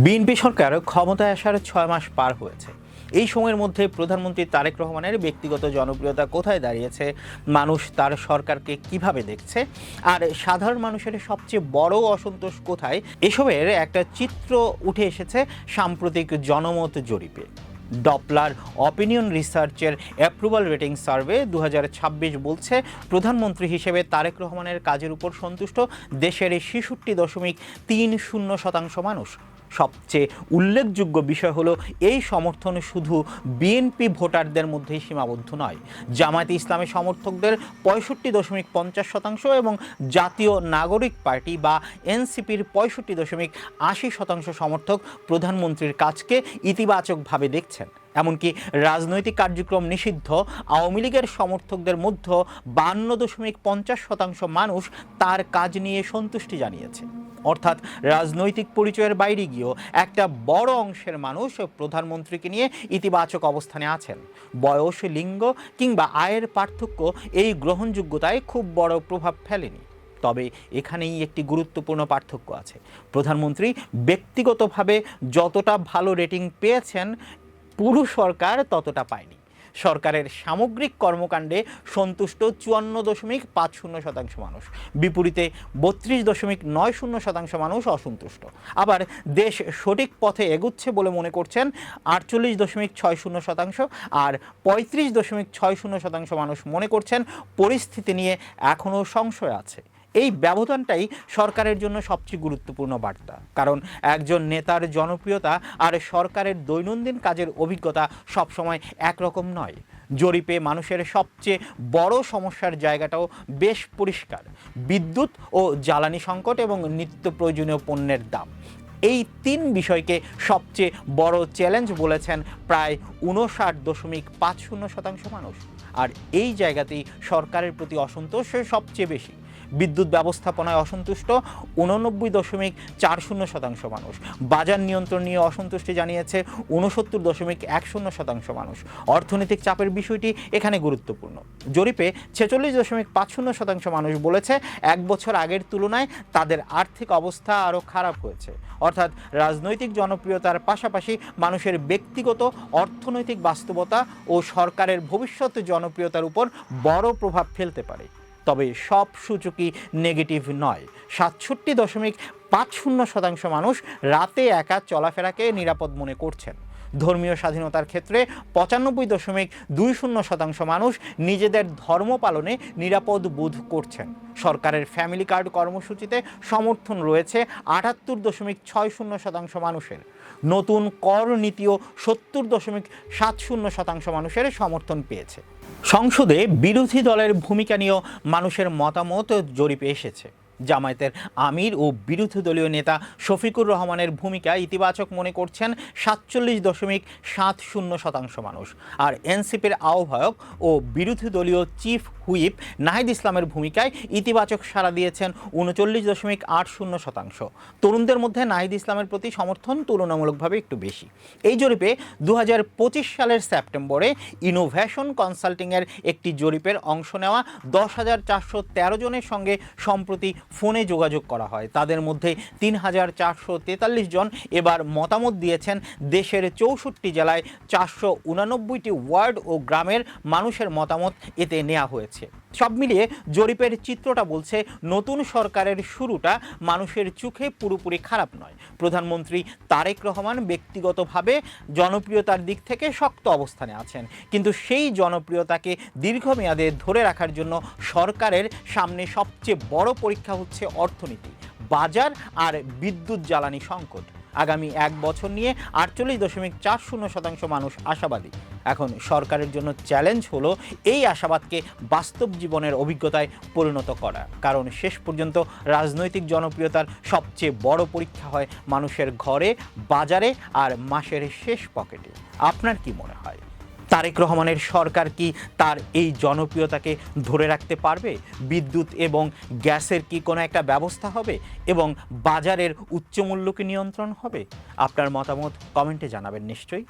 BNP সরকার ক্ষমতায় আসার ৬ মাস পার হয়েছে। এই সময়ের মধ্যে প্রধানমন্ত্রী তারেক রহমানের ব্যক্তিগত জনপ্রিয়তা কোথায় দাঁড়িয়েছে, মানুষ তার সরকারকে কিভাবে দেখছে, আর সাধারণ মানুষের সবচেয়ে বড় অসন্তোষ কোথায়, এসবের একটা চিত্র উঠে এসেছে সাম্প্রতিক জনমত জরিপে। ডপলার অপিনিয়ন রিসার্চের অ্যাপ্রুভাল রেটিং সার্ভে ২০২৬ বলছে, প্রধানমন্ত্রী হিসেবে তারেক রহমানের কাজের উপর সন্তুষ্ট দেশের ৬৬.৩০% মানুষ। সবচেয়ে উল্লেখযোগ্য বিষয় হলো, এই সমর্থন শুধু বিএনপি ভোটারদের মধ্যেই সীমাবদ্ধ নয়। জামায়াতে ইসলামের সমর্থকদের ৬৫.৫০% এবং জাতীয় নাগরিক পার্টি বা এনসিপির ৬৫.৮০% সমর্থক প্রধানমন্ত্রীর কাজকে ইতিবাচকভাবে দেখছেন। এমনকি রাজনৈতিক কার্যক্রম নিষিদ্ধ আওয়ামী লীগের সমর্থকদের মধ্যে ৫২.৫০% মানুষ তার কাজ নিয়ে সন্তুষ্টি জানিয়েছে। অর্থাৎ রাজনৈতিক পরিচয়ের বাইরে গিয়েও একটা বড় অংশের মানুষ প্রধানমন্ত্রীকে নিয়ে ইতিবাচক অবস্থানে আছেন। বয়স, লিঙ্গ কিংবা আয়ের পার্থক্য এই গ্রহণযোগ্যতায় খুব বড় প্রভাব ফেলেনি। তবে এখানেই একটি গুরুত্বপূর্ণ পার্থক্য আছে। প্রধানমন্ত্রী ব্যক্তিগতভাবে যতটা ভালো রেটিং পেয়েছেন, পুরো সরকার ততটা পায়নি। সরকারের সামগ্রিক কর্মকাণ্ডে সন্তুষ্ট ৫৪.৫০% মানুষ, বিপরীতে ৩২.৯০% মানুষ অসন্তুষ্ট। আবার দেশ সঠিক পথে এগুচ্ছে বলে মনে করছেন ৪৮.৬০%, আর ৩৫.৬০% মানুষ মনে করছেন পরিস্থিতি নিয়ে এখনও সংশয় আছে। এই ব্যবধানটাই সরকারের জন্য সবচেয়ে গুরুত্বপূর্ণ বার্তা, কারণ একজন নেতার জনপ্রিয়তা আর সরকারের দৈনন্দিন কাজের অভিজ্ঞতা সবসময় একরকম নয়। জরিপে মানুষের সবচেয়ে বড় সমস্যার জায়গাটাও বেশ পরিষ্কার: বিদ্যুৎ ও জ্বালানি সংকট এবং নিত্য প্রয়োজনীয় পণ্যের দাম। এই তিন বিষয়কে সবচেয়ে বড় চ্যালেঞ্জ বলেছেন প্রায় ৫৯.৫০% মানুষ। আর এই জায়গাতেই সরকারের প্রতি অসন্তোষ সবচেয়ে বেশি। বিদ্যুৎ ব্যবস্থাপনায় অসন্তুষ্ট ৮৯.৪০% মানুষ। বাজার নিয়ন্ত্রণ নিয়ে অসন্তুষ্টি জানিয়েছে ৬৯.১০% মানুষ। অর্থনৈতিক চাপের বিষয়টি এখানে গুরুত্বপূর্ণ। জরিপে ৪৬.৫০% মানুষ বলেছে, এক বছর আগের তুলনায় তাদের আর্থিক অবস্থা আরও খারাপ হয়েছে। অর্থাৎ রাজনৈতিক জনপ্রিয়তার পাশাপাশি মানুষের ব্যক্তিগত অর্থনৈতিক বাস্তবতা ও সরকারের ভবিষ্যৎ জনপ্রিয়তার উপর বড় প্রভাব ফেলতে পারে। তবে সব সূচকই নেগেটিভ নয়। ৬৭.৫০% মানুষ রাতে একা চলাফেরাকে নিরাপদ মনে করছেন। ধর্মীয় স্বাধীনতার ক্ষেত্রে ৯৫.২০% মানুষ নিজেদের ধর্ম পালনে নিরাপদ বোধ করছেন। সরকারের ফ্যামিলি কার্ড কর্মসূচিতে সমর্থন রয়েছে ৭৮.৬০% মানুষের। নতুন কর নীতিও ৭০.৭০% মানুষের সমর্থন পেয়েছে। সংসদে বিরোধী দলের ভূমিকা নিয়েও মানুষের মতামত জরিপে এসেছে। জামায়াতের আমির ও বিরোধী দলীয় নেতা শফিকুর রহমানের ভূমিকা ইতিবাচক মনে করছেন ৪৭.৭০% মানুষ। আর এনসিপির আহ্বায়ক ও বিরোধী দলীয় চিফ হুইপ নাহিদ ইসলামের ভূমিকায় ইতিবাচক সাড়া দিয়েছেন ৩৯.৮০%। তরুণদের মধ্যে নাহিদ ইসলামের প্রতি সমর্থন তুলনামূলকভাবে একটু বেশি। এই জরিপে ২০২৫ সালের সেপ্টেম্বরে ইনোভেশন কনসাল্টিংয়ের একটি জরিপের অংশ নেওয়া ১০,৪১৩ জনের সঙ্গে সম্প্রতি ফোনে যোগাযোগ করা হয়। তাদের মধ্যে ৩,৪৪৩ জন এবার মতামত দিয়েছেন দেশের ৬৪ জেলায় ৪৮৯টি ওয়ার্ড ও গ্রামের মানুষের মতামত এতে নেওয়া হয়েছে। সব মিলিয়ে জরিপের চিত্রটা বলছে, নতুন সরকারের শুরুটা মানুষের চোখে পুরোপুরি খারাপ নয়। প্রধানমন্ত্রী তারেক রহমান ব্যক্তিগতভাবে জনপ্রিয়তার দিক থেকে শক্ত অবস্থানে আছেন, কিন্তু সেই জনপ্রিয়তাকে দীর্ঘমেয়াদে ধরে রাখার জন্য সরকারের সামনে সবচেয়ে বড় পরীক্ষা হচ্ছে অর্থনীতি, বাজার আর বিদ্যুৎ জ্বালানি সংকট। আগামী এক বছর নিয়ে ৪৮.৪০% মানুষ আশাবাদী। এখন সরকারের জন্য চ্যালেঞ্জ হলো এই আশাবাদকে বাস্তব জীবনের অভিজ্ঞতায় পরিণত করা, কারণ শেষ পর্যন্ত রাজনৈতিক জনপ্রিয়তার সবচেয়ে বড় পরীক্ষা হয় মানুষের ঘরে, বাজারে আর মাসের শেষ পকেটে। আপনার কি মনে হয়, তারেক রহমানের সরকার কি তার এই জনপ্রিয়তাকে ধরে রাখতে পারবে? বিদ্যুৎ এবং গ্যাসের কি কোনো একটা ব্যবস্থা হবে এবং বাজারের উচ্চমূল্য কি নিয়ন্ত্রণ হবে? আপনার মতামত কমেন্টে জানাবেন নিশ্চয়ই।